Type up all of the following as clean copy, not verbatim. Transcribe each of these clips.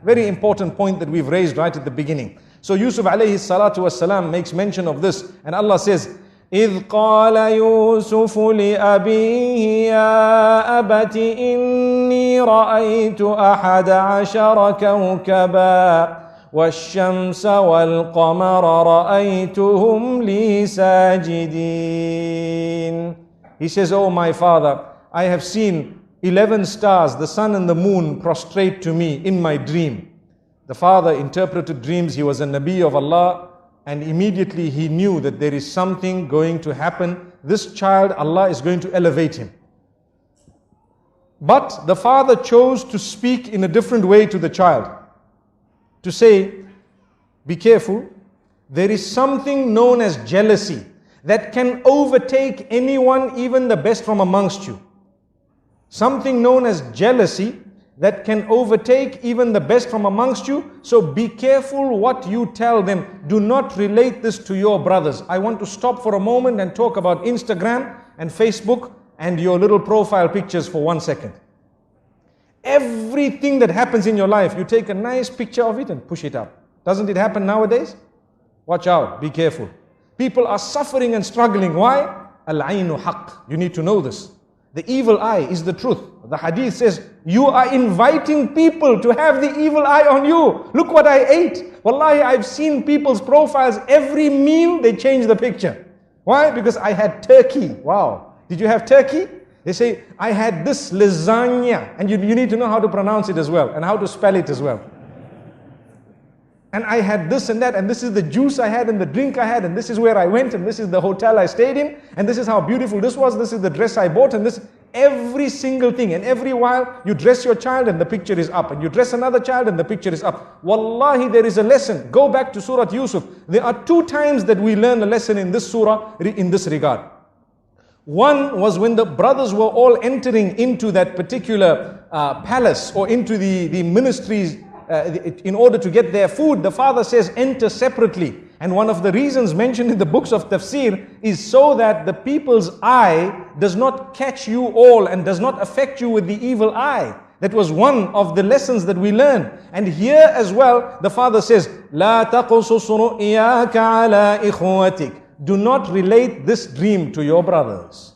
Very important point that we've raised right at the beginning. So Yusuf alayhi salatu wasalam makes mention of this, and Allah says, إِذْ قَالَ يُوسُفُ لِأَبِيهِ يَا أَبَتِ إِنِّي رَأَيْتُ أَحَدَ عَشَرَ كَوْكَبًا وَالشَّمْسَ وَالْقَمَرَ رَأَيْتُهُمْ لِي سَاجِدِينَ. He says, oh my father, I have seen 11 stars, the sun and the moon, prostrate to me in my dream. The father interpreted dreams. He was a Nabi of Allah, and immediately he knew that there is something going to happen. This child, Allah is going to elevate him. But the father chose to speak in a different way to the child, to say, be careful, there is something known as jealousy that can overtake anyone, even the best from amongst you. Something known as jealousy that can overtake even the best from amongst you. So be careful what you tell them. Do not relate this to your brothers. I want to stop for a moment and talk about Instagram and Facebook and your little profile pictures for 1 second. Everything that happens in your life, you take a nice picture of it and push it up. Doesn't it happen nowadays? Watch out, be careful. People are suffering and struggling. Why? Al-aynu haqq. You need to know this. The evil eye is the truth. The hadith says, you are inviting people to have the evil eye on you. Look what I ate. Wallahi, I've seen people's profiles. Every meal, they change the picture. Why? Because I had turkey. Wow. Did you have turkey? They say, I had this lasagna. And you need to know how to pronounce it as well, and how to spell it as well. And I had this and that, and this is the juice I had, and the drink I had, and this is where I went, and this is the hotel I stayed in, and this is how beautiful this was, this is the dress I bought, and this, every single thing. And every while, you dress your child and the picture is up, and you dress another child and the picture is up. Wallahi, there is a lesson. Go back to Surah Yusuf. There are 2 times that we learn a lesson in this surah in this regard. One was when the brothers were all entering into that particular palace, or into the ministries, in order to get their food. The father says, enter separately. And one of the reasons mentioned in the books of tafsir is so that the people's eye does not catch you all and does not affect you with the evil eye. That was one of the lessons that we learn. And here as well, the father says, لا تقصص رؤياك على إخوتك. Do not relate this dream to your brothers.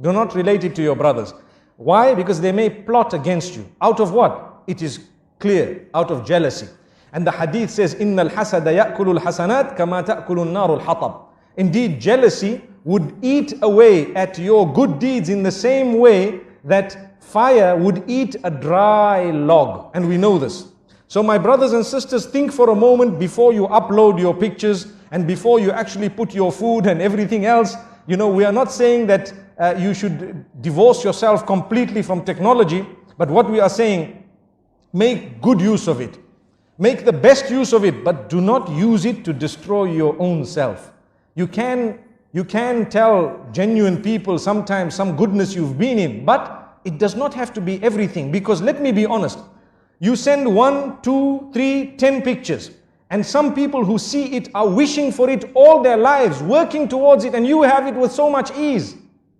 Do not relate it to your brothers. Why? Because they may plot against you. Out of what? It is clear, out of jealousy. And the hadith says, إِنَّ الْحَسَدَ يَأْكُلُ الْحَسَنَاتِ كَمَا تَأْكُلُ النَّارُ الْحَطَبِ. Indeed, jealousy would eat away at your good deeds in the same way that fire would eat a dry log. And we know this. So my brothers and sisters, think for a moment before you upload your pictures and before you actually put your food and everything else. You know, we are not saying that you should divorce yourself completely from technology, but what we are saying, make good use of it. Make the best use of it, but do not use it to destroy your own self. You can tell genuine people sometimes some goodness you've been in, but it does not have to be everything. Because let me be honest, you send 1, 2, 3, 10 pictures, and some people who see it are wishing for it all their lives, working towards it, and you have it with so much ease.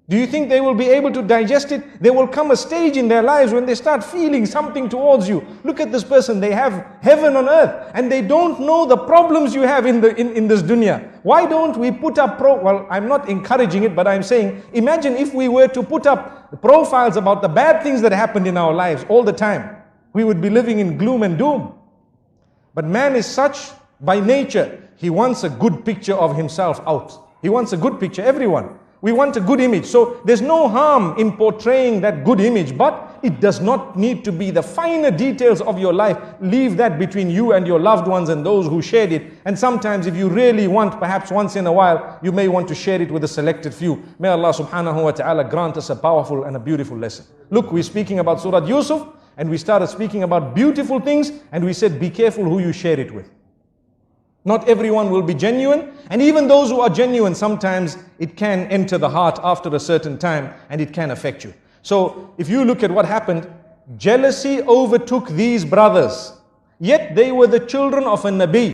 Do you think they will be able to digest it? There will come a stage in their lives when they start feeling something towards you. Look at this person, they have heaven on earth, and they don't know the problems you have in this dunya. Why don't we put up, well, I'm not encouraging it, but I'm saying, imagine if we were to put up profiles about the bad things that happened in our lives all the time. We would be living in gloom and doom. But man is such by nature, he wants a good picture of himself out. He wants a good picture, everyone. We want a good image. So there's no harm in portraying that good image, but it does not need to be the finer details of your life. Leave that between you and your loved ones and those who shared it. And sometimes if you really want, perhaps once in a while, you may want to share it with a selected few. May Allah subhanahu wa ta'ala grant us a powerful and a beautiful lesson. Look, we're speaking about Surah Yusuf, and we started speaking about beautiful things, and we said, be careful who you share it with. Not everyone will be genuine, and even those who are genuine, sometimes it can enter the heart after a certain time and it can affect you. So if you look at what happened, jealousy overtook these brothers, yet they were the children of a Nabi.